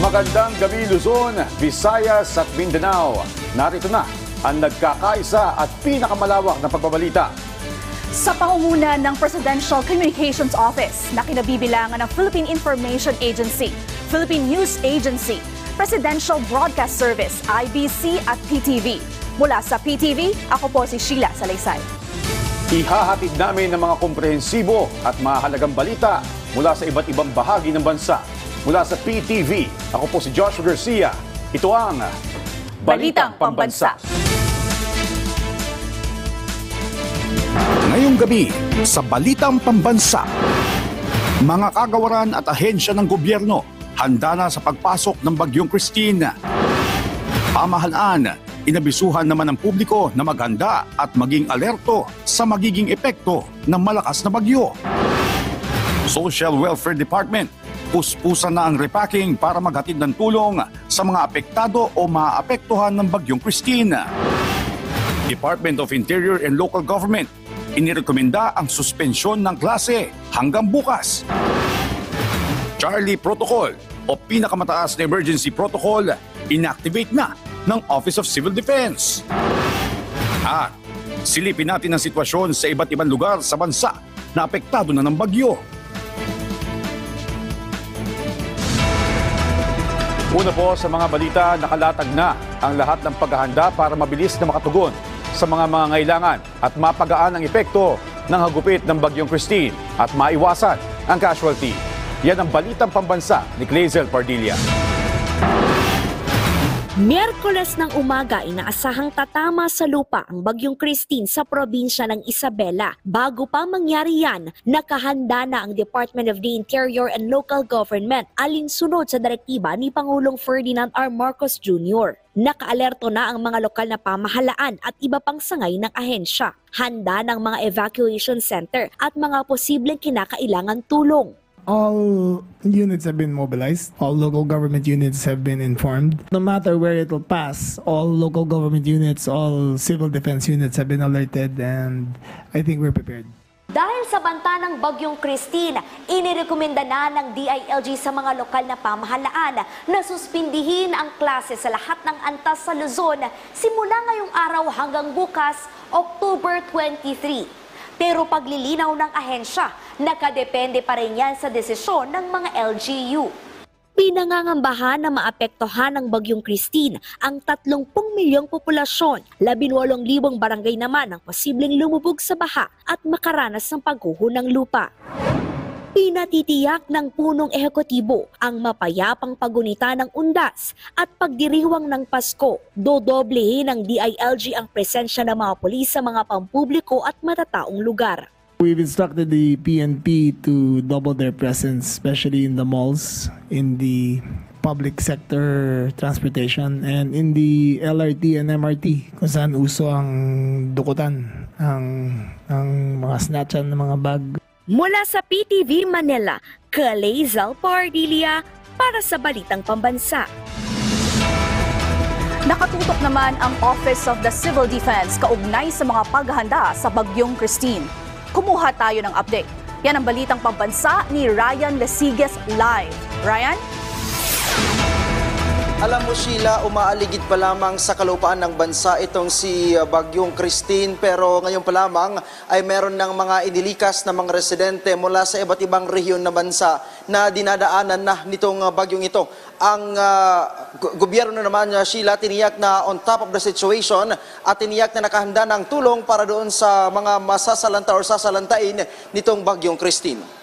Magandang gabi Luzon, Visayas at Mindanao. Narito na ang nagkakaisa at pinakamalawak na pagbabalita. Sa pangunguna ng Presidential Communications Office na kinabibilangan ng Philippine Information Agency, Philippine News Agency, Presidential Broadcast Service, IBC at PTV. Mula sa PTV, ako po si Sheila Salaysay. Ihahatid namin ng mga komprehensibo at mahalagang balita mula sa iba't ibang bahagi ng bansa. Mula sa PTV, ako po si Joshua Garcia. Ito ang Balitang Pambansa. Ngayong gabi sa Balitang Pambansa, mga kagawaran at ahensya ng gobyerno handa na sa pagpasok ng Bagyong Christine. Pamahalaan, inabisuhan naman ng publiko na maghanda at maging alerto sa magiging epekto ng malakas na bagyo. Social Welfare Department, puspusan na ang repacking para maghatid ng tulong sa mga apektado o maapektuhan ng Bagyong Christine. Department of Interior and Local Government, inirekomenda ang suspensyon ng klase hanggang bukas. Charlie Protocol o pinakamataas na emergency protocol, inactivate na ng Office of Civil Defense. At silipin natin ang sitwasyon sa iba't ibang lugar sa bansa na apektado na ng bagyo. Una po sa mga balita, nakalatag na ang lahat ng paghahanda para mabilis na makatugon sa mga mangangailangan at mapagaan ang epekto ng hagupit ng Bagyong Christine at maiwasan ang casualty. Yan ang Balitang Pambansa ni Clazel Pardilla. Miyerkules ng umaga, inaasahang tatama sa lupa ang Bagyong Christine sa probinsya ng Isabela. Bago pa mangyari yan, nakahanda na ang Department of the Interior and Local Government alinsunod sa direktiba ni Pangulong Ferdinand R. Marcos Jr. Nakaalerto na ang mga lokal na pamahalaan at iba pang sangay ng ahensya. Handa ng mga evacuation center at mga posibleng kinakailangan tulong. All units have been mobilized. All local government units have been informed. No matter where it will pass, all local government units, all civil defense units have been alerted, and I think we're prepared. Dahil sa banta ng Bagyong Christine, inirekomenda na ng DILG sa mga lokal na pamahalaan na suspindihin ang klase sa lahat ng antas sa Luzon simula ngayong araw hanggang bukas, October 23. Pero paglilinaw ng ahensya, nakadepende pa rin yan sa desisyon ng mga LGU. Pinangangambahan na maapektuhan ng Bagyong Christine ang 30 milyong populasyon, 18,000 barangay naman ang posibleng lumubog sa baha at makaranas ng pagguho ng lupa. Pinatitiyak ng punong ehekutibo ang mapayapang pagunita ng undas at pagdiriwang ng Pasko. Dodoblehin ng DILG ang presensya ng mga pulis sa mga pampubliko at matataong lugar. We've instructed the PNP to double their presence, especially in the malls, in the public sector transportation, and in the LRT and MRT, kung saan uso ang dukutan, ang mga snatchan ng mga bag. Mula sa PTV Manila, Clazel Pardilla para sa Balitang Pambansa. Nakatutok naman ang Office of the Civil Defense kaugnay sa mga paghahanda sa Bagyong Christine. Kumuha tayo ng update. Yan ang Balitang Pambansa ni Ryan Lesiges live. Ryan? Alam mo Sheila, umaaligid pa lamang sa kalupaan ng bansa itong si Bagyong Christine, pero ngayon pa lamang ay meron ng mga inilikas na mga residente mula sa iba't ibang rehiyon na bansa na dinadaanan na nitong bagyong ito. Ang gobyerno naman, Sheila, tiniyak na on top of the situation at tiniyak na nakahanda ng tulong para doon sa mga masasalanta o sasalantain nitong Bagyong Christine.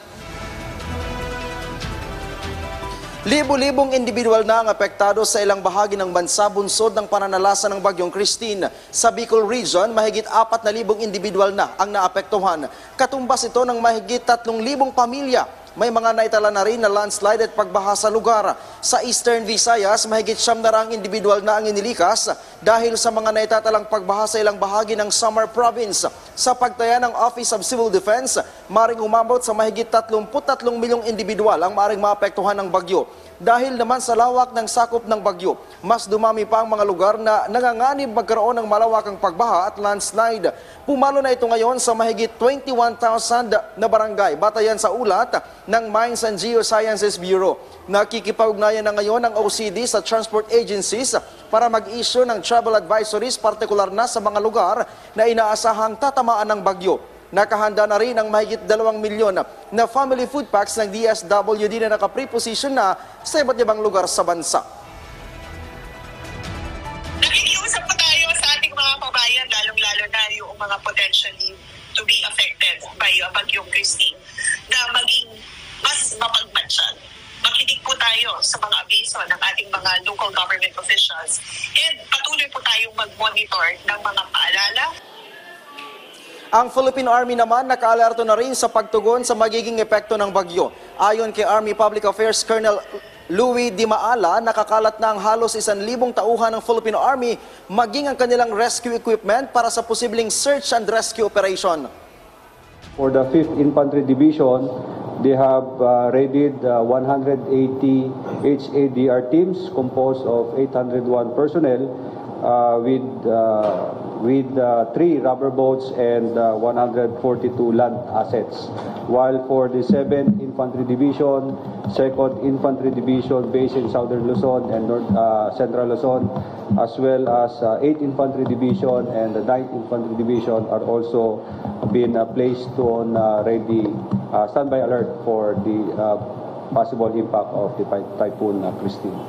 Libo-libong individual na ang apektado sa ilang bahagi ng bansa bunsod ng pananalasa ng Bagyong Christine. Sa Bicol Region, mahigit 4,000 individual na ang naapektuhan. Katumbas ito ng mahigit 3,000 pamilya. May mga naitala na rin na landslide at pagbaha sa lugar. Sa Eastern Visayas, mahigit 700 individual na ang inilikas dahil sa mga naitatalang pagbaha sa ilang bahagi ng Samar Province. Sa pagtaya ng Office of Civil Defense, maring umabot sa mahigit 33 milyong individual ang maring maapektuhan ng bagyo. Dahil naman sa lawak ng sakop ng bagyo, mas dumami pa ang mga lugar na nanganganib magkaroon ng malawakang pagbaha at landslide. Pumalo na ito ngayon sa mahigit 21,000 na barangay, batayan sa ulat ng Mines and Geosciences Bureau. Nakikipag-ugnayan na ngayon ang OCD sa transport agencies para mag-issue ng travel advisories, partikular na sa mga lugar na inaasahang tatamaan ng bagyo. Nakahanda na rin ang mahigit 2 milyon na family food packs ng DSWD na naka-preposition na sa iba't ibang lugar sa bansa. Nakikiusap po tayo sa ating mga kabayan, lalong-lalo na yung mga potentially to be affected by Bagyong Christine, na maging mas mapagmatsyag. Makinig po tayo sa mga abiso ng ating mga local government officials and patuloy po tayong mag-monitor ng mga paalala. Ang Philippine Army naman nakaalerto na rin sa pagtugon sa magiging epekto ng bagyo. Ayon kay Army Public Affairs Colonel Louis Di Maala, nakakalat na ang halos 1,000 tauhan ng Philippine Army maging ang kanilang rescue equipment para sa posibleng search and rescue operation. For the 5th Infantry Division, they have raided 180 HADR teams composed of 801 personnel with 3 rubber boats and 142 land assets. While for the 7th Infantry Division, 2nd Infantry Division based in Southern Luzon and Central Luzon, as well as 8th Infantry Division and the 9th Infantry Division are also been placed on ready standby alert for the possible impact of the Typhoon Christine.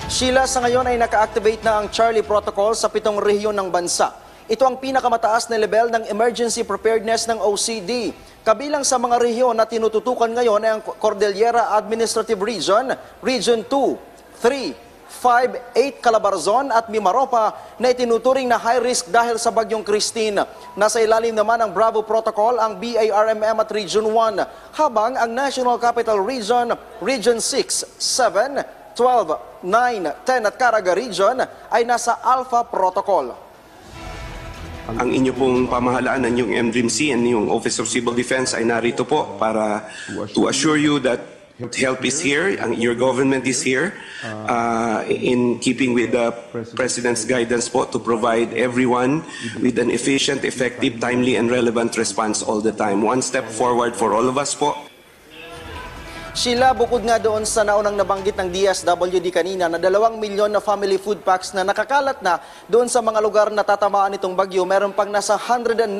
Sheila, sa ngayon ay naka-activate na ang Charlie Protocol sa 7 rehiyon ng bansa. Ito ang pinakamataas na level ng emergency preparedness ng OCD. Kabilang sa mga rehiyon na tinututukan ngayon ay ang Cordillera Administrative Region, Region 2, 3, 5, 8 Calabarzon at Mimaropa na itinuturing na high risk dahil sa Bagyong Christine. Nasa ilalim naman ang Bravo Protocol ang BARMM at Region 1, habang ang National Capital Region, Region 6, 7, 12, 9, 10 at Caraga Region ay nasa Alpha Protocol. Ang inyo pong pamahalaan ng yung MDRIMC and yung Office of Civil Defense ay narito po para to assure you that help is here, your government is here in keeping with the President's guidance po to provide everyone with an efficient, effective, timely and relevant response all the time. One step forward for all of us po. Sheila, bukod nga doon sa naunang nabanggit ng DSWD kanina na 2 milyon na family food packs na nakakalat na doon sa mga lugar na tatamaan itong bagyo, meron pang nasa 194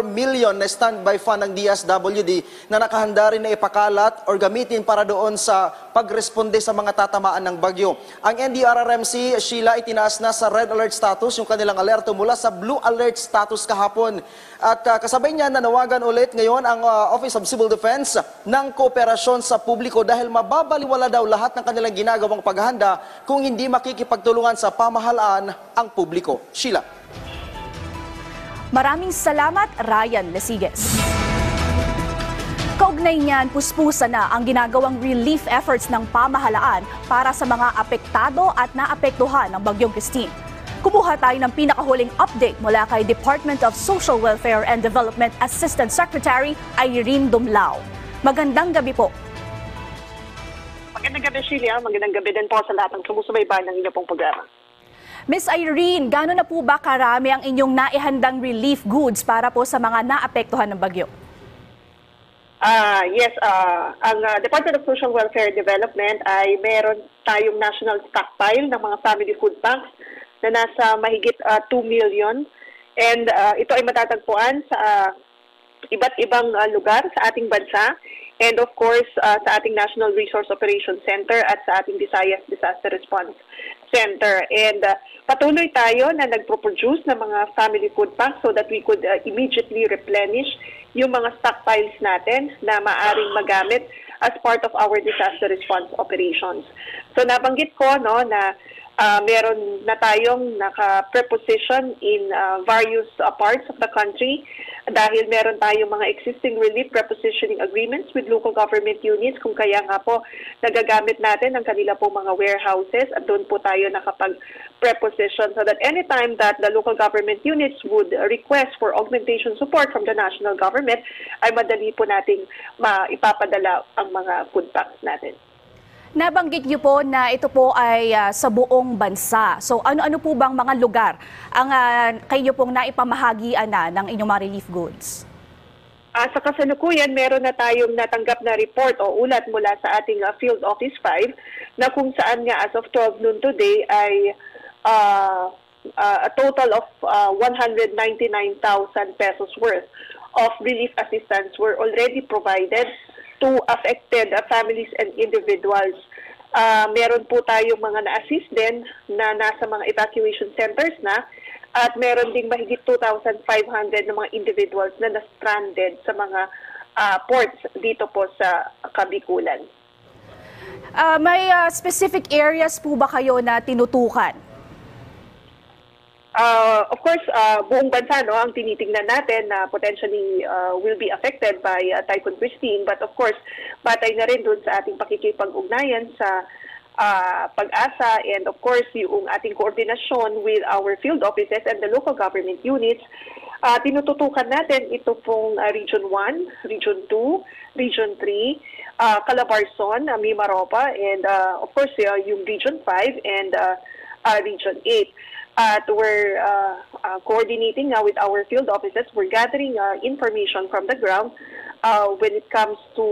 million na standby fund ng DSWD na nakahanda rin na ipakalat or gamitin para doon sa pagresponde sa mga tatamaan ng bagyo. Ang NDRRMC, Sheila, itinaas na sa red alert status yung kanilang alerto mula sa blue alert status kahapon. At kasabay niya nanawagan ulit ngayon ang Office of Civil Defense ng kooperasyon sa publiko dahil mababaliwala daw lahat ng kanilang ginagawang paghahanda kung hindi makikipagtulungan sa pamahalaan ang publiko. Sheila. Maraming salamat, Ryan Lesiges. Kaugnay niyan, puspusa na ang ginagawang relief efforts ng pamahalaan para sa mga apektado at naapektuhan ng Bagyong Christine. Kumuha tayo ng pinakahuling update mula kay Department of Social Welfare and Development Assistant Secretary Irene Dumlao. Magandang gabi po. Magandang gabi, Sheila. Magandang gabi din po sa lahat ng sumusubaybay ng inyong pong programa. Miss Irene, gaano na po ba karami ang inyong naihandang relief goods para po sa mga naapektuhan ng bagyo? Yes, ang Department of Social Welfare and Development ay meron tayong national stockpile ng mga family food banks na nasa mahigit 2 million. And ito ay matatagpuan sa iba't ibang lugar sa ating bansa. And of course, sa ating National Resource Operations Center at sa ating Visayas Disaster Response Center. And patuloy tayo na nagpo-produce ng mga family food packs so that we could immediately replenish yung mga stockpiles natin na maaring magamit as part of our disaster response operations. So nabanggit ko no na Meron na tayong naka-preposition in various parts of the country dahil meron tayong mga existing relief prepositioning agreements with local government units, kung kaya nga po nagagamit natin ang kanila po mga warehouses at doon po tayo nakapag-preposition so that anytime that the local government units would request for augmentation support from the national government, ay madali po nating maipapadala ang mga food packs natin. Nabanggit niyo po na ito po ay sa buong bansa. So ano-ano po bang mga lugar ang kayo pong naipamahagian na ng inyong mga relief goods? Sa kasalukuyan, meron na tayong natanggap na report o ulat mula sa ating Field Office 5 na kung saan nga as of 12 noon today ay a total of 199,000 pesos worth of relief assistance were already provided to affected families and individuals. Meron po tayong mga na-assist din na nasa mga evacuation centers na at meron ding mahigit 2,500 na mga individuals na na-stranded sa mga ports dito po sa Kabikulan. May specific areas po ba kayo na tinutukan? Of course, buong bansa ang tinitingnan natin na potentially will be affected by Typhoon Christine. But of course, batay na rin dun sa ating pakikipag-ugnayan sa Pag-asa and of course, yung ating koordinasyon with our field offices and the local government units. Tinututukan natin ito pong Region 1, Region 2, Region 3, Calabarzon, Mimaropa, and of course, yung Region 5 and Region 8. At we're coordinating with our field offices. We're gathering information from the ground when it comes to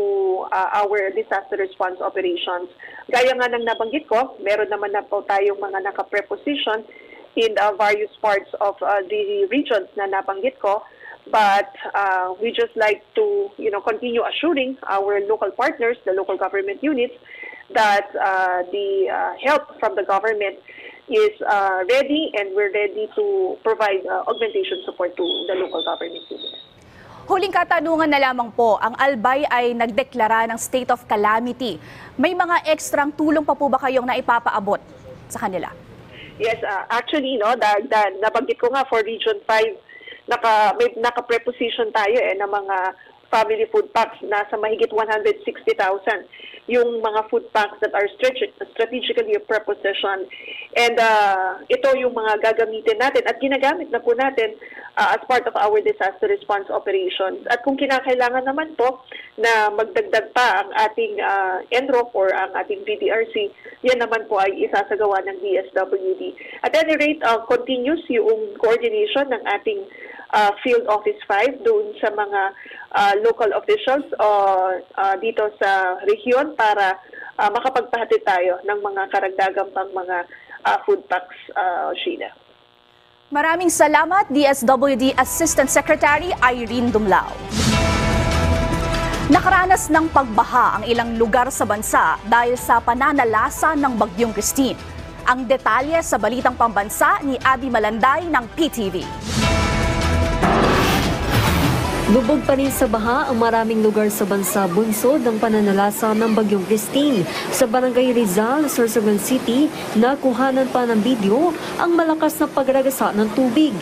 our disaster response operations. Gaya nga ng nabanggit ko, meron naman na po tayong mga naka-preposition in various parts of the regions na nabanggit ko. But we just like to continue assuring our local partners, the local government units, that the help from the government is ready and we're ready to provide augmentation support to the local government units. Huling katanungan na lamang po, ang Albay ay nagdeklara ng state of calamity. May mga ekstrang tulong pa po ba kayong naipapaabot sa kanila? Yes, actually, nabanggit ko nga for Region 5, may naka-preposition tayo ng mga family food packs na sa mahigit 160,000. Yung mga food packs that are strategically prepositioned. And ito yung mga gagamitin natin at ginagamit na po natin as part of our disaster response operations. At kung kinakailangan naman po na magdagdag pa ang ating NROC or ang ating BDRC, yan naman po ay isasagawa ng DSWD. At any rate, continues yung coordination ng ating Field Office 5 doon sa mga local officials dito sa region para makapagpahatid tayo ng mga karagdagang pang mga food packs, Sheila. Maraming salamat, DSWD Assistant Secretary Irene Dumlao. Nakaranas ng pagbaha ang ilang lugar sa bansa dahil sa pananalasa ng Bagyong Christine. Ang detalye sa Balitang Pambansa ni Abby Malanday ng PTV. Lubog pa rin sa baha ang maraming lugar sa bansa bunsod ng pananalasa ng Bagyong Christine. Sa Barangay Rizal, Sorsogon City, nakuhanan pa ng video ang malakas na pagragasa ng tubig.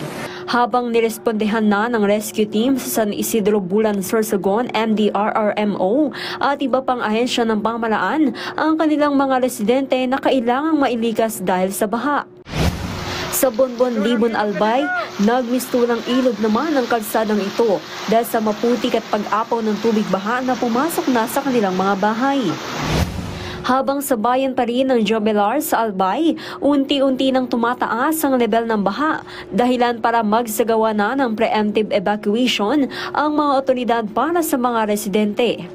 Habang nirespondehan na ng rescue team sa San Isidro Bulan, Sorsogon, MDRRMO at iba pang ahensya ng pamahalaan ang kanilang mga residente na kailangang mailikas dahil sa baha. Sa Bonbon, Libon, Albay, nagmistulang ilog naman ang kalsadang ito dahil sa maputik at pag-apaw ng tubig baha na pumasok na sa kanilang mga bahay. Habang sa bayan pa rin ng Jobelar sa Albay, unti-unti nang tumataas ang level ng baha, dahilan para magsagawa na ng preemptive evacuation ang mga otoridad para sa mga residente.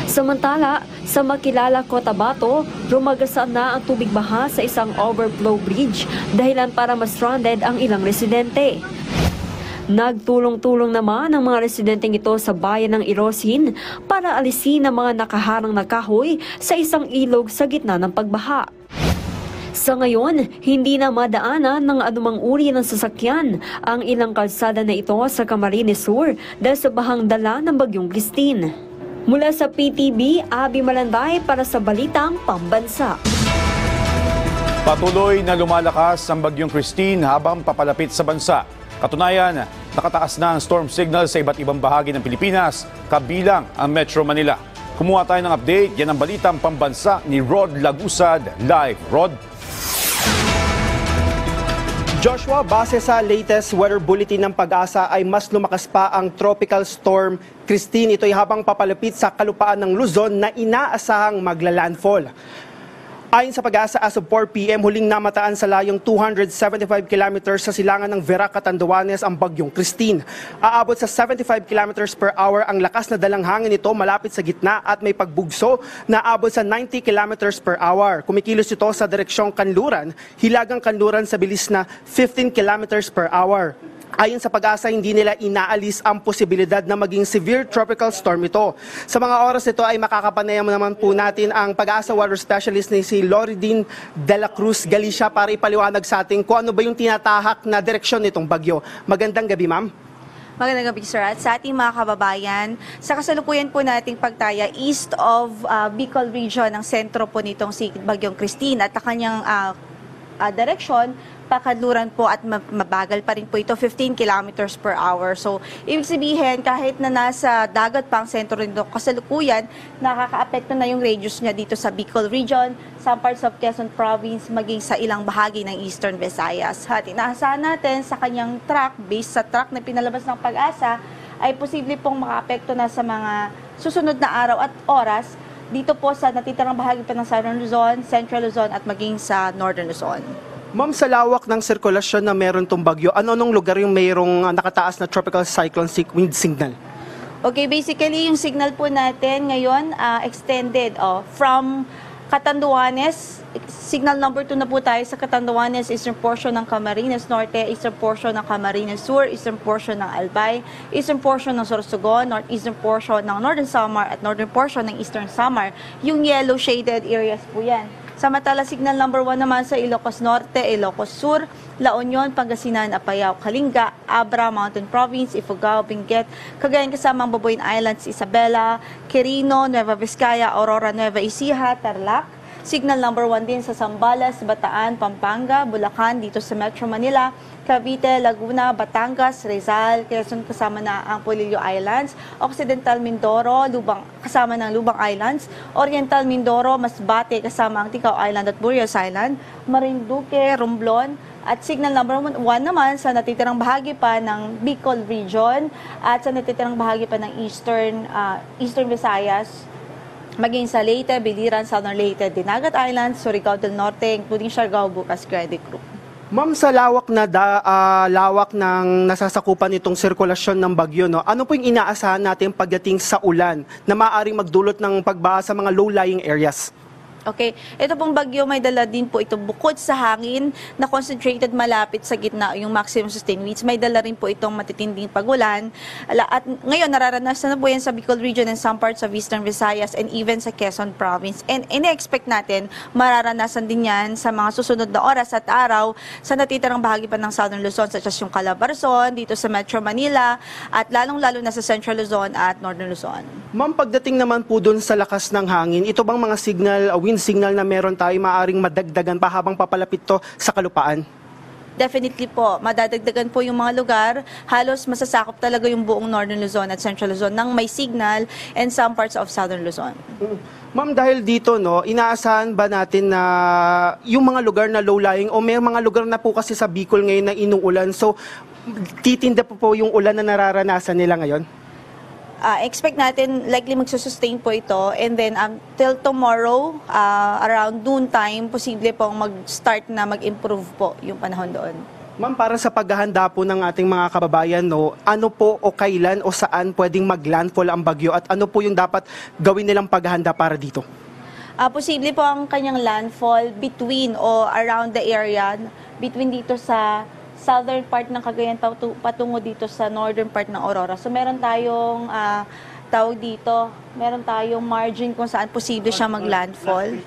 Samantala, sa Makilala, Cotabato, rumagasaan na ang tubig baha sa isang overflow bridge dahilan para ma-stranded ang ilang residente. Nagtulong-tulong naman ang mga residenteng ito sa bayan ng Irosin para alisin ang mga nakaharang na kahoy sa isang ilog sa gitna ng pagbaha. Sa ngayon, hindi na madaanan ng anumang uri ng sasakyan ang ilang kalsada na ito sa Camarines Sur dahil sa bahang dala ng Bagyong Christine. Mula sa PTV, Abby Malanday para sa Balitang Pambansa. Patuloy na lumalakas ang bagyong Christine habang papalapit sa bansa. Katunayan, nakataas na ang storm signal sa iba't ibang bahagi ng Pilipinas, kabilang ang Metro Manila. Kumuha tayo ng update, yan ang balitang pambansa ni Rod Lagusad. Live, Rod. Joshua, base sa latest weather bulletin ng Pag-asa ay mas lumakas pa ang tropical storm Christine. Ito ay habang papalapit sa kalupaan ng Luzon na inaasahang magla-landfall. Ayon sa Pag-asa, as of 4 p.m., huling namataan sa layong 275 kilometers sa silangan ng Verac, Catanduanes ang bagyong Christine. Aabot sa 75 kilometers per hour ang lakas na dalang hangin nito malapit sa gitna at may pagbugso na aabot sa 90 kilometers per hour. Kumikilos ito sa direksyong Kanluran, Hilagang Kanluran sa bilis na 15 kilometers per hour. Ayon sa Pag-asa, hindi nila inaalis ang posibilidad na maging severe tropical storm ito. Sa mga oras ito ay makakapanayam naman po natin ang Pag-asa weather specialist na si Loridin de la Cruz Galicia para ipaliwanag sa atin kung ano ba yung tinatahak na direksyon nitong bagyo. Magandang gabi, ma'am. Magandang gabi, sir. At sa ating mga kababayan, sa kasalukuyan po nating pagtaya east of Bicol region, ang sentro po nitong si Bagyong Christine at ang kanyang direksyon, Pakadluran po at mabagal pa rin po ito, 15 kilometers per hour. So, ibig sabihin, kahit na nasa dagat pa ang sentro nito kasalukuyan, nakaka-apekto na yung radius niya dito sa Bicol region, some parts of Quezon Province, maging sa ilang bahagi ng Eastern Visayas. At inaasahan natin sa kanyang track, based sa track na pinalabas ng Pag-asa, ay posible pong maka-apekto na sa mga susunod na araw at oras dito po sa natitirang bahagi pa ng Southern Luzon, Central Luzon at maging sa Northern Luzon. Ma'am, sa lawak ng sirkulasyon na meron itong bagyo, ano-anong lugar yung mayroong nakataas na tropical cyclone wind signal? Okay, basically yung signal po natin ngayon extended from Catanduanes, signal number 2 na po tayo sa Catanduanes, eastern portion ng Camarines Norte, eastern portion ng Camarines Sur, eastern portion ng Albay, eastern portion ng Sorsogon, northeastern portion ng Northern Samar at northern portion ng Eastern Samar. Yung yellow shaded areas po yan. Samantala, signal number 1 naman sa Ilocos Norte, Ilocos Sur, La Union, Pangasinan, Apayao, Kalinga, Abra, Mountain Province, Ifugao, Benguet, Cagayan kasama ang Babuyan Islands, Isabela, Quirino, Nueva Vizcaya, Aurora, Nueva Ecija, Tarlac. Signal number 1 din sa Zambales, Bataan, Pampanga, Bulacan, dito sa Metro Manila, Cavite, Laguna, Batangas, Rizal, Quezon kasama na ang Polillo Islands, Occidental Mindoro, kasama ng Lubang Islands, Oriental Mindoro, Masbate kasama ang Ticao Island at Burias Island, Marinduque, Romblon, at signal number 1 naman sa natitirang bahagi pa ng Bicol Region at sa natitirang bahagi pa ng Eastern Visayas, maging sa Leyte, Biliran, Southern Leyte, Dinagat Islands, Surigao del Norte, including Siargao, Bukas, Credit Group. Ma'am, sa lawak ng nasasakupan itong sirkulasyon ng bagyo, no, ano po yung inaasahan natin pagdating sa ulan na maaaring magdulot ng pagbaha sa mga low-lying areas? Okay, ito pong bagyo may dala din po ito bukod sa hangin na concentrated malapit sa gitna yung maximum sustained winds. May dala rin po itong matitinding pagulan. At ngayon nararanasan na po yan sa Bicol region and some parts of Eastern Visayas and even sa Quezon Province. And ina-expect natin mararanasan din yan sa mga susunod na oras at araw sa natitirang bahagi pa ng Southern Luzon such as yung Calabarzon, dito sa Metro Manila at lalong-lalo na sa Central Luzon at Northern Luzon. Ma'am, pagdating naman po dun sa lakas ng hangin, ito bang mga wind signal na meron tayo maaring madagdagan pa habang papalapit to sa kalupaan? Definitely po, madadagdagan po yung mga lugar. Halos masasakop talaga yung buong Northern Luzon at Central Luzon ng may signal and some parts of Southern Luzon. Ma'am, dahil dito, no, inaasahan ba natin na yung mga lugar na low-lying o may mga lugar na po kasi sa Bicol ngayon na inuulan, so titinda po yung ulan na nararanasan nila ngayon? Expect natin likely magsusustain po ito and then till tomorrow around noon time posible pong mag-start na mag-improve po yung panahon doon. Ma'am, para sa paghahanda po ng ating mga kababayan, no, ano po o kailan o saan pwedeng mag-landfall ang bagyo at ano po yung dapat gawin nilang paghahanda para dito? Posible po ang kanyang landfall between o around the area between dito sa southern part ng Cagayan patungo dito sa northern part ng Aurora. So meron tayong meron tayong margin kung saan posible siya mag-landfall.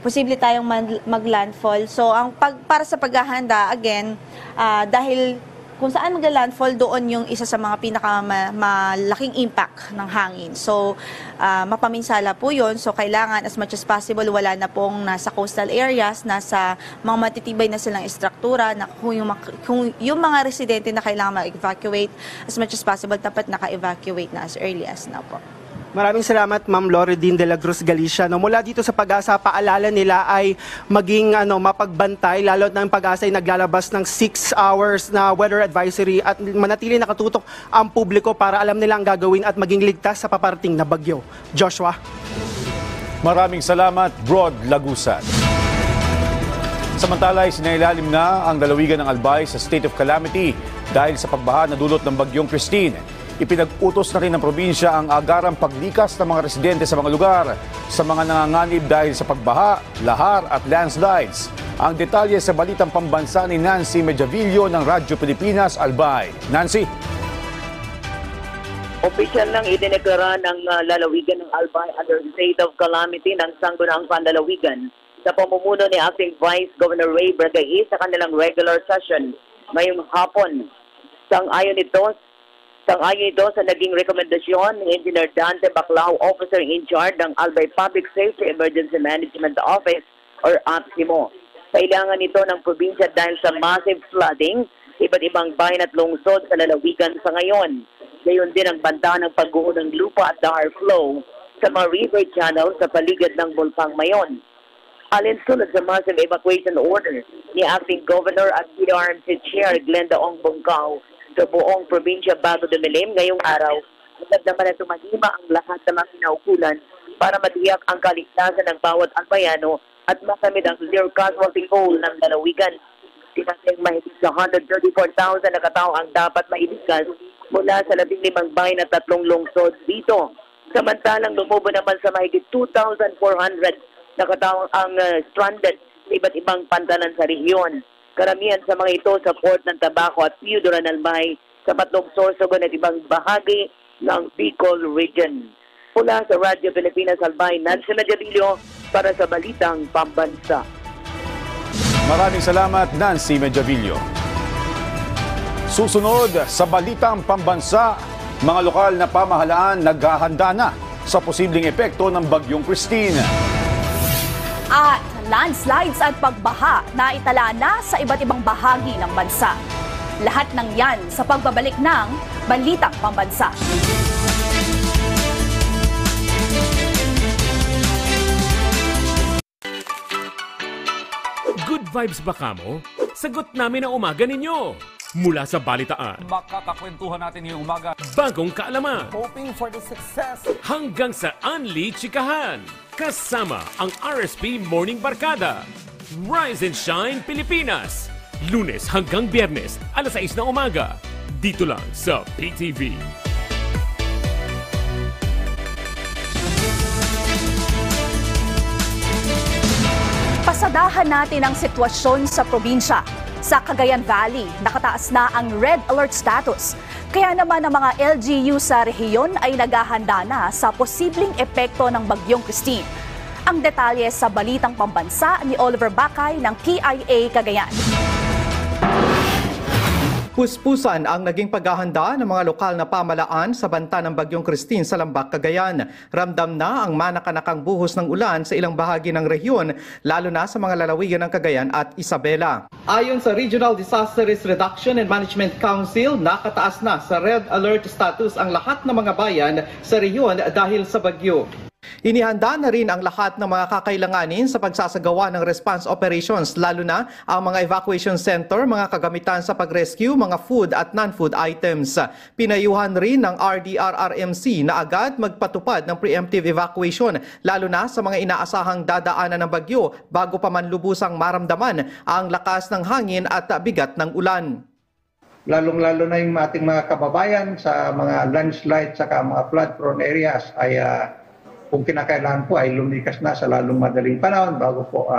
Posible tayong mag-landfall. So para sa paghahanda, again, dahil kung saan magla-landfall, doon yung isa sa mga pinakamalaking impact ng hangin. So, mapaminsala po yun. So, kailangan as much as possible, wala na pong nasa coastal areas, nasa mga matitibay na silang estruktura, na kung yung mga residente na kailangan ma-evacuate, as much as possible, dapat naka-evacuate na as early as now po. Maraming salamat, Ma'am Loredine de la Cruz Galicia. Mula dito sa Pag-asa, paalala nila ay maging mapagbantay, lalo na ang Pag-asa ay naglalabas ng 6 hours na weather advisory at manatili nakatutok ang publiko para alam nila ang gagawin at maging ligtas sa paparating na bagyo. Joshua. Maraming salamat, Brod Lagusan. Samantala, sinailalim na ang lalawigan ng Albay sa state of calamity dahil sa pagbaha na dulot ng bagyong Christine. Ipinag-utos na rin ng probinsya ang agarang paglikas ng mga residente sa mga lugar sa mga nanganganib dahil sa pagbaha, lahar at landslides. Ang detalye sa balitang pambansa ni Nancy Mediavillo ng Radyo Pilipinas, Albay. Nancy? Opisyal nang idineklara ng lalawigan ng Albay under state of calamity ng Sangguniang Panlalawigan sa pamumuno ni Acting Vice Governor Ray Bragais sa kanilang regular session ngayong hapon. Sang-ayon ito sa naging rekomendasyon ni Engineer Dante Baclao, Officer in Charge ng Albay Public Safety Emergency Management Office or APSIMO. Kailangan ito ng probinsya dahil sa massive flooding, iba't ibang bayan at lungsod sa lalawigan sa ngayon. Gayon din ang banta ng pagguho ng lupa at dahar flow sa mga river channel sa paligid ng Bulpang Mayon. Alinsunod sa massive evacuation order ni Acting Governor at PRMC Chair Glenda Ong Bongao sa buong probinsya bago dumilim ngayong araw, agad naman na tumahima ang lahat ng mga kinaukulan para matiyak ang kaligtasan ng bawat albayano at makamit ang zero casualty goal ng lalawigan. Tinasing mahigit sa 134,000 na katao ang dapat mailigtas mula sa 15 bayan at 3 lungsod dito. Samantalang lumubo naman sa mahigit 2,400 na katao ang stranded sa iba't ibang pantalan sa rehiyon. Karamihan sa mga ito sa Port ng Tabaco at Piudoran Albay sa Patlong Sorsogon at ibang bahagi ng Bicol Region. Mula sa Radyo Pilipinas Albay, Nancy Mediavillo para sa Balitang Pambansa. Maraming salamat, Nancy Mediavillo. Susunod sa Balitang Pambansa, mga lokal na pamahalaan naghahanda na sa posibleng epekto ng bagyong Christine. At landslides at pagbaha na itala na sa iba't ibang bahagi ng bansa. Lahat ng yan sa pagbabalik ng Balitang Pambansa. Good vibes ba kamo? Sagot namin ang umaga ninyo. Mula sa balitaan, makakakwentuhan natin ngayong umaga. Bagong kaalaman. Hoping for the success. Hanggang sa Unli Chikahan. Kasama ang RSP Morning Barkada. Rise and Shine Pilipinas. Lunes hanggang Biyernes, alas 6 ng umaga. Dito lang sa PTV. Pasadahan natin ang sitwasyon sa probinsya. Sa Cagayan Valley, nakataas na ang red alert status. Kaya naman ang mga LGU sa rehiyon ay naghahanda na sa posibleng epekto ng bagyong Christine. Ang detalye sa Balitang Pambansa ni Oliver Bakay ng PIA Cagayan. Puspusan ang naging paghahanda ng mga lokal na pamahalaan sa banta ng bagyong Christine sa Lambak, Cagayan. Ramdam na ang manakanakang buhos ng ulan sa ilang bahagi ng rehiyon, lalo na sa mga lalawigan ng Cagayan at Isabela. Ayon sa Regional Disaster Risk Reduction and Management Council, nakataas na sa red alert status ang lahat ng mga bayan sa rehiyon dahil sa bagyo. Inihanda na rin ang lahat ng mga kakailanganin sa pagsasagawa ng response operations, lalo na ang mga evacuation center, mga kagamitan sa pag-rescue, mga food at non-food items. Pinayuhan rin ng RDRRMC na agad magpatupad ng preemptive evacuation, lalo na sa mga inaasahang dadaanan ng bagyo bago pa man lubusang maramdaman ang lakas ng hangin at bigat ng ulan. Lalong-lalo na yung ating mga kababayan sa mga landslide saka mga flood-prone areas ay kung kinakailangan po ay lumikas na sa lalong madaling panahon bago po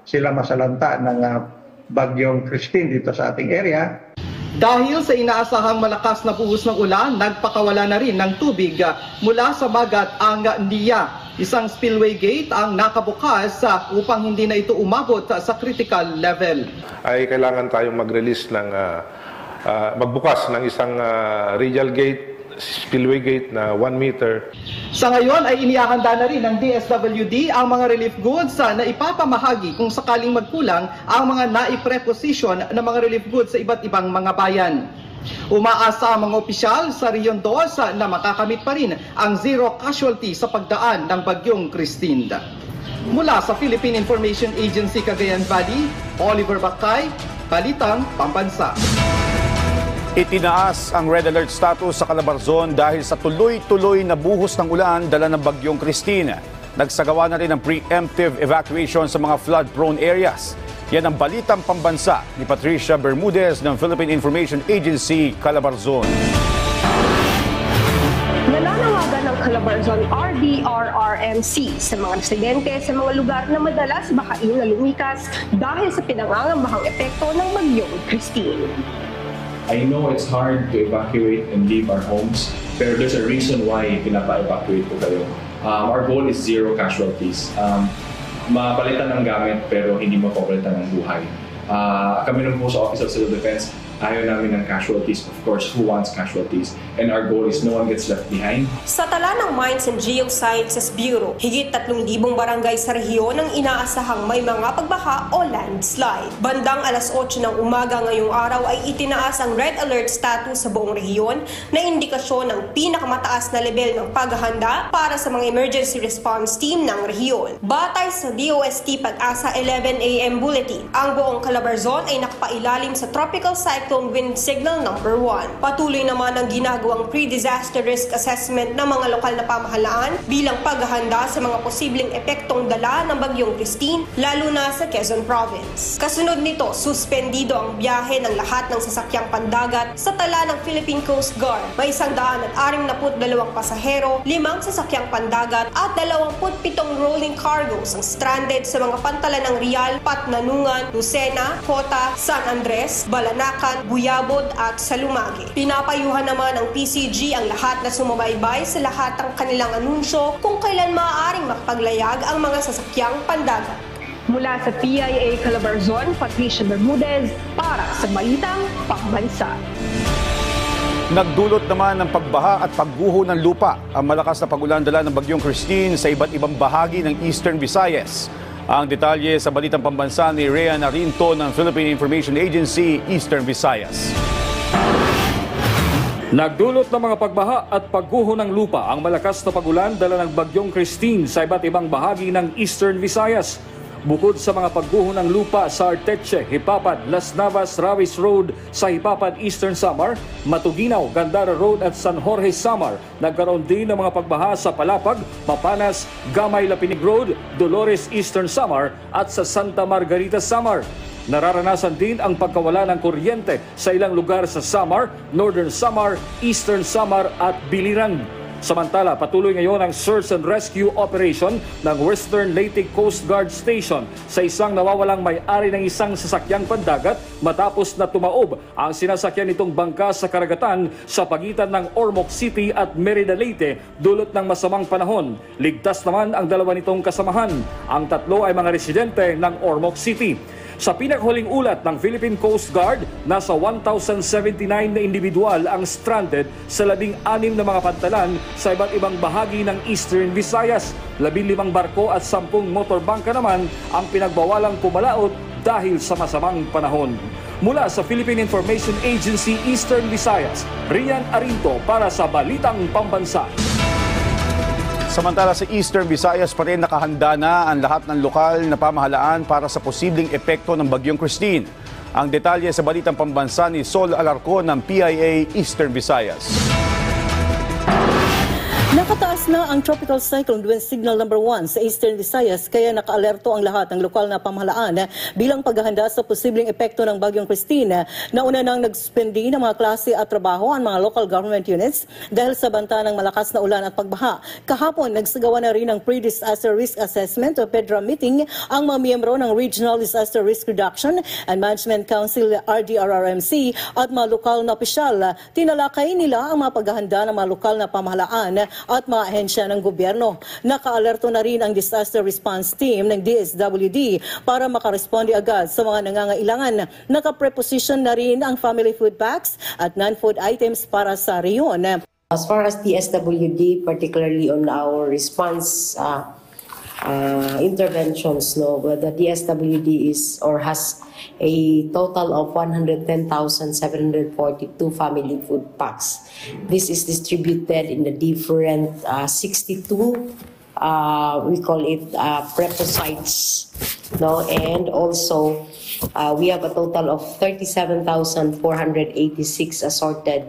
sila masalanta ng bagyong Christine dito sa ating area. Dahil sa inaasahang malakas na buhos ng ulan, nagpakawala na rin ng tubig mula sa Magat ang Nia. Isang spillway gate ang nakabukas upang hindi na ito umabot sa critical level. Ay kailangan tayong mag-release ng magbukas ng isang radial gate, spillway gate na 1 meter. Sa ngayon ay inihahanda na rin ng DSWD ang mga relief goods na ipapamahagi kung sakaling magkulang ang mga naipreposition na mga relief goods sa iba't ibang mga bayan. Umaasa ang mga opisyal sa Region 2 na makakamit pa rin ang zero casualty sa pagdaan ng Bagyong Christine. Mula sa Philippine Information Agency Cagayan Valley, Oliver Bakay, Balitang Pambansa. Itinaas ang red alert status sa Calabarzon dahil sa tuloy-tuloy na buhos ng ulan dala ng Bagyong Christine. Nagsagawa na rin ng preemptive evacuation sa mga flood-prone areas. Yan ang Balitang Pambansa ni Patricia Bermudez ng Philippine Information Agency, Calabarzon. Nananawagan ng Calabarzon RDRRMC sa mga residente sa mga lugar na madalas bakain na lumikas dahil sa pinangangambahang epekto ng Bagyong Christine. I know it's hard to evacuate and leave our homes, pero there's a reason why pinapa-evacuate ko kayo. Our goal is zero casualties. Mapalitan ng gamit pero hindi mapapalitan ng buhay. Kami naman po sa Office of Civil Defense, ayaw namin ng casualties. Of course, who wants casualties? And our goal is no one gets left behind. Sa tala ng Mines and Geosciences Bureau, higit 3,000 barangay sa rehiyon ang inaasahang may mga pagbaha o landslide. Bandang alas 8 ng umaga ngayong araw ay itinaas ang red alert status sa buong rehiyon na indikasyon ng pinakamataas na level ng paghahanda para sa mga emergency response team ng rehiyon. Batay sa DOST Pag-asa 11 AM Bulletin, ang buong Calabarzon ay nakapailalim sa tropical cyclone wind signal number 1. Patuloy naman ang ginagawang pre-disaster risk assessment ng mga lokal na pamahalaan bilang paghahanda sa mga posibleng epektong dala ng Bagyong Christine, lalo na sa Quezon Province. Kasunod nito, suspendido ang biyahe ng lahat ng sasakyang pandagat sa tala ng Philippine Coast Guard. May 162 pasahero, 5 sasakyang pandagat at 27 rolling cargos ang stranded sa mga pantalan ng Rial, Patnanungan, Lucena, Cota, San Andres, Balanacan, Buyabod at Salumagi. Pinapayuhan naman ng PCG ang lahat na sumabaybay sa lahat ng kanilang anunsyo kung kailan maaaring makapaglayag ang mga sasakyang pandagat. Mula sa PIA Calabarzon, Patricia Bermudez para sa Balitang Pambansa. Nagdulot naman ng pagbaha at pagguho ng lupa ang malakas na pag-ulan dala ng Bagyong Christine sa iba't ibang bahagi ng Eastern Visayas. Ang detalye sa Balitang Pambansa ni Rhea Narinto ng Philippine Information Agency, Eastern Visayas. Nagdulot ng mga pagbaha at pagguho ng lupa ang malakas na pag-ulan dala ng Bagyong Christine sa iba't ibang bahagi ng Eastern Visayas. Bukod sa mga pagguho ng lupa sa Arteche, Hipapad, Las Navas, Rawis Road sa Hipapad, Eastern Samar, Matuginaw, Gandara Road at San Jorge, Samar, nagkaroon din ng mga pagbaha sa Palapag, Mapanas, Gamay, Lapinig Road, Dolores, Eastern Samar at sa Santa Margarita, Samar. Nararanasan din ang pagkawala ng kuryente sa ilang lugar sa Samar, Northern Samar, Eastern Samar at Biliran. Samantala, patuloy ngayon ang search and rescue operation ng Western Leyte Coast Guard Station sa isang nawawalang may-ari ng isang sasakyang pandagat matapos na tumaob ang sinasakyan nitong bangka sa karagatan sa pagitan ng Ormoc City at Merida Leyte dulot ng masamang panahon. Ligtas naman ang dalawa nitong kasamahan. Ang tatlo ay mga residente ng Ormoc City. Sa pinakahuling ulat ng Philippine Coast Guard, nasa 1,079 na individual ang stranded sa 16 na mga pantalan sa iba't ibang bahagi ng Eastern Visayas. 15 barko at 10 motorbangka naman ang pinagbawalang pumalaot dahil sa masamang panahon. Mula sa Philippine Information Agency Eastern Visayas, Rian Arinto para sa Balitang Pambansa. Samantala sa Eastern Visayas pa rin nakahanda na ang lahat ng lokal na pamahalaan para sa posibleng epekto ng Bagyong Christine. Ang detalye sa Balitang Pambansa ni Sol Alarcon ng PIA Eastern Visayas. Nakataas na ang Tropical Cyclone Wind Signal number 1 sa Eastern Visayas kaya naka-alerto ang lahat ng lokal na pamahalaan bilang paghahanda sa posibleng epekto ng Bagyong Christine. Nauna nang nagsuspendi ng mga klase at trabaho ang mga local government units dahil sa banta ng malakas na ulan at pagbaha. Kahapon, nagsagawa na rin ng Pre-Disaster Risk Assessment o PEDRA meeting ang mga miyembro ng Regional Disaster Risk Reduction and Management Council RDRRMC at mga lokal na opisyal. Tinalakay nila ang mga paghahanda ng mga lokal na pamahalaan at mga ahensya ng gobyerno. Nakaalerto na rin ang disaster response team ng DSWD para makaresponde agad sa mga nangangailangan. Nakapreposition na rin ang family food packs at non-food items para sa rehiyon. As far as DSWD, particularly on our response interventions, the DSWD has a total of 110,742 family food packs. This is distributed in the different 62, we call it preposites, and also we have a total of 37,486 assorted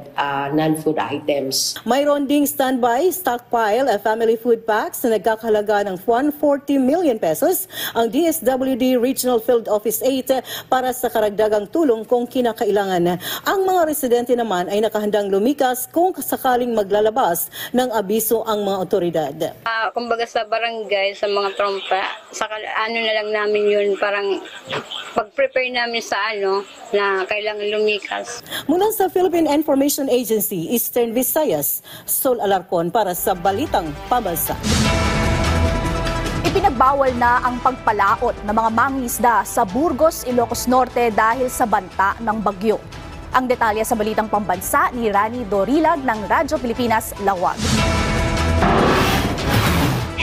non-food items. Mayroon ding standby stockpile family food packs na nagkakahalaga ng 140 million pesos ang DSWD Regional Field Office 8 para sa karagdagang tulong kung kinakailangan. Ang mga residente naman ay nakahandang lumikas kung sakaling maglalabas ng abiso ang mga otoridad. Kumbaga sa barangay, sa mga trompa, ano na lang namin yun, parang pag-prepare namin sa na kailangan lumikas. Mula sa Philippine Information Agency, Eastern Visayas, Sol Alarcon para sa Balitang Pambansa. Ipinagbawal na ang pagpalaot ng mga mangingisda sa Burgos, Ilocos Norte dahil sa banta ng bagyo. Ang detalye sa Balitang Pambansa ni Rani Dorilag ng Radyo Pilipinas, Lawag.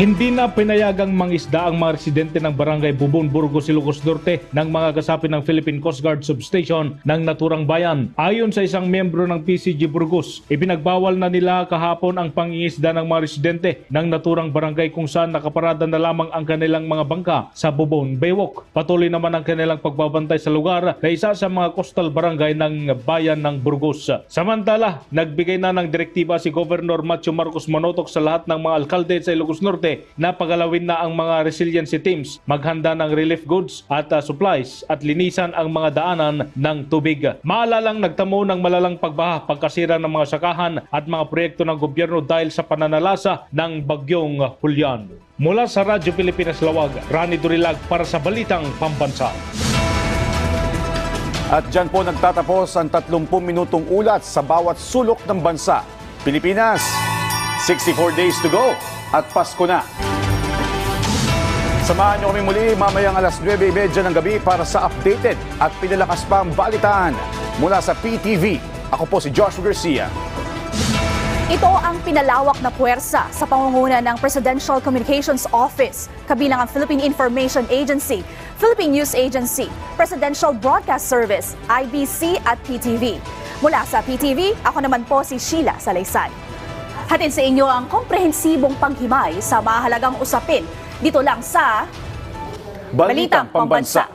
Hindi na pinayagang mangisda ang mga residente ng Barangay Bubon, Burgos, Ilocos Norte ng mga kasapi ng Philippine Coast Guard Substation ng naturang bayan. Ayon sa isang miyembro ng PCG Burgos, ipinagbawal na nila kahapon ang pangingisda ng mga residente ng naturang barangay kung saan nakaparada na lamang ang kanilang mga bangka sa Bubon, Baywok. Patuloy naman ang kanilang pagbabantay sa lugar na isa sa mga coastal barangay ng bayan ng Burgos. Samantala, nagbigay na ng direktiba si Governor Macho Marcos Manotok sa lahat ng mga alkalde sa Ilocos Norte na pagalawin na ang mga resiliency teams, maghanda ng relief goods at supplies at linisan ang mga daanan ng tubig. Maalalang nagtamo ng malalang pagbaha, pagkasira ng mga sakahan at mga proyekto ng gobyerno dahil sa pananalasa ng bagyong Julian. Mula sa Radyo Pilipinas Lawag, Rani Dorilag para sa Balitang Pambansa. At dyan po nagtatapos ang 30 minutong ulat sa bawat sulok ng bansa. Pilipinas, 64 days to go. At Pasko na. Samahan niyo kami muli mamayang alas 9:30 ng gabi para sa updated at pinalakas pang balitaan mula sa PTV. Ako po si Joshua Garcia. Ito ang pinalawak na puwersa sa pangunguna ng Presidential Communications Office, kabilang ang Philippine Information Agency, Philippine News Agency, Presidential Broadcast Service, IBC at PTV. Mula sa PTV, ako naman po si Sheila Salaysay. Hatid sa inyo ang komprehensibong paghimay sa mahalagang usapin dito lang sa Balitang Pambansa.